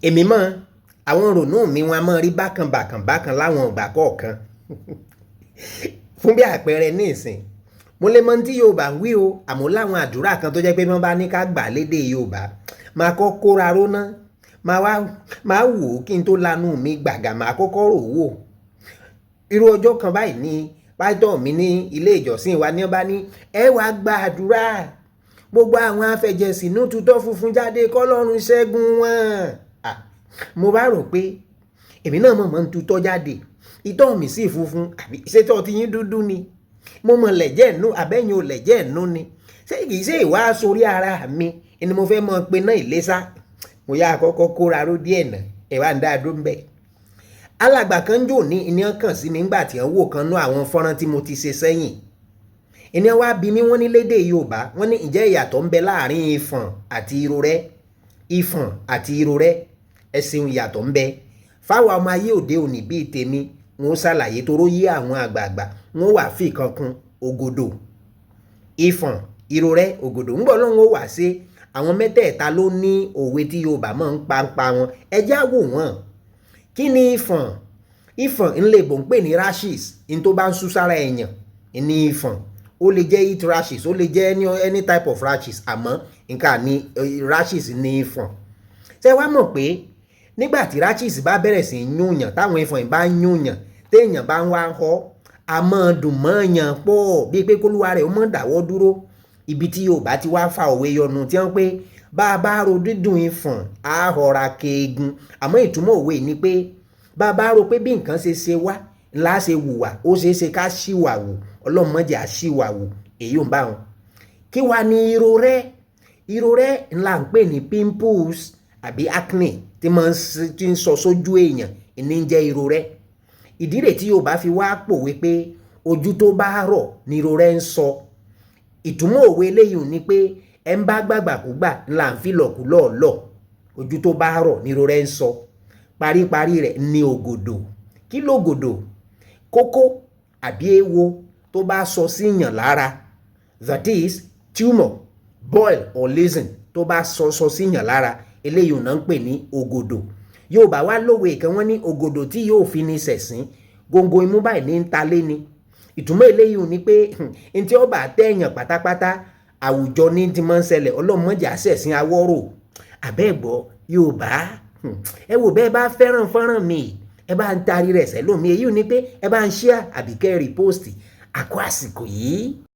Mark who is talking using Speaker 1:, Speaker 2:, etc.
Speaker 1: èmi mọ̀ àwọn ronú mi wọn a máa rí bákan láwọn ìgbà kọ̀ọ̀kan fún bí àpẹẹrẹ ní ìsìn mo lè mọ tí Yorùbá ń wí o àmọ́ láwọn àdúrà kan tó jẹ́ pé wọ́n bá ní ká gbà lédè Yorùbá máa kọ́ kóra róná máa wò ó kí n tó lanu mi gbàgà máa kọ́kọ́ rò wò irú ọjọ́ kan báyìí ni pásítọ̀ mi ní ilé ìjọsìn wa ní ọba ní ẹ wá gba àdúrà gbogbo àwọn afẹ̀jẹ̀sínú tutọ́ funfun jáde kọ́lọ́run ṣẹ́gun wọn mo bá rò pé èmi náà mọ̀ ń tutọ́ jáde ìtọ́ mi sì funfun àbí ṣètò tí yín dúdú ni mo mọ̀ lẹ̀jẹ̀ nù àbẹ́yìn ò lẹ̀jẹ̀ nù ni ṣé kìí ṣe ìwà sórí ara mi ni mo fẹ́ mọ̀ pé náà ìlésà mo yá àkọ́kọ́ kóra ró díẹ̀ náà ẹ̀ wá ń dá a dó ń bẹ̀. alàgbà kan jò ní ìníyàn kàn sí mi nígbà tí wọ́n wò kan nú àwọn fọ́nrán tí mo ti ṣe sẹ́yìn ìníyàn wá bí mi wọ́n ní lédè Yorùbá wọ́n ní ǹjẹ́ ìyàtọ̀ ń bẹ láàrin ìfọ̀n àti irorẹ́ ìfọ̀n àti irorẹ́ ẹ ṣeun ìyàtọ̀ ń bẹ fáwọn ọmọ ayé òde òní bíi tèmi wọn ó ṣàlàyé toró yé àwọn àgbààgbà wọn wà fi kan kún ògòdò ìfọ̀n irorẹ́ ògòdò ń bọ̀ lọ́wọ́ wà sí àwọn mẹ́tẹ̀ẹ̀ta ló ní òwe tí Yorùbá máa ń pa wọn ẹjẹ́ àwò wọn kí ni ìfọ̀n ìfọ̀n ńlẹ̀ bò ń pè ní rashes ní tó bá ń sú sára èèyàn ní ìfọ̀n ó lè jẹ́ heat rashes ó lè jẹ́ any type of rashes àmọ́ nǹkan ní rashes ní ìfọ̀n ṣé wàá mọ̀ pé nígbà tí rashes bá bẹ̀rẹ̀ sí í yúnyàn táwọn ìfọ̀n bá ń yúnyàn téèyàn bá ń wá ń họ àmọ́ dùn mọ́ọ̀yàn pọ̀ bíi pé kólúwa rẹ̀ ó mọ̀ dáwọ́ dúró ibi tí Yorùbá ti wá fa òwe yọnu tí wọ́n pé bá a bá ro dídùn ìfọ̀n á họra keegun àmọ́ ìtumọ̀ òwe ni pé bá a bá ro pé bí nǹkan ṣe wá ńlá ṣe wùwà ó ṣeé ṣe ká ṣìwà wò Ọlọ́run má jẹ́ á ṣìwà wò èyí ò ń bá wọn. kí wàá ní irorẹ́ ńlá ń pè ní pimples àbí acne tí máa ń sọ sójú èèyàn ní ń jẹ́ irorẹ́ ìdí rẹ̀ tí Yorùbá fi wá pòwe pé ojú tó bá rọ̀ ní irorẹ́ ń sọ ìtumọ̀ òwe eléyìí ni pé ẹ ń bá gbàgbàkúgbà ńlá ń fi lọ̀kúlọ̀ọ̀lọ̀ ojú tó bá rọ̀ ní irorẹ́ ń sọ paríparí rẹ̀ ní ògòdò kí lògòdò kókó àbí èèwo tó bá sọ síyàn lára that is tumor boil or lesion tó bá sọ síyàn lára eléyìí ò náà ń pè ní ògòdò Yorùbá wá lówe kan wọ́n ní ògòdò tí yóò fi ní sẹ̀sìn góńgó imú báyìí ní ń ta lé ni ìtumọ̀ eléyìí ni pé n tí ó bá tẹ̀yàn pátápátá àwùjọ ní ti máa ń ṣẹlẹ̀ ọlọ́mọdé àṣẹ̀sìn awọ́rò àbẹ́ẹ̀gbọ́ Yorùbá ẹ wò bẹ́ẹ̀ bá fẹ́ràn fọ́nrán mi ẹ bá ń taari rẹ̀ sẹ́lómi èyí ni pé ẹ bá ń share àbíkẹ́ repost àkó àsìkò yìí.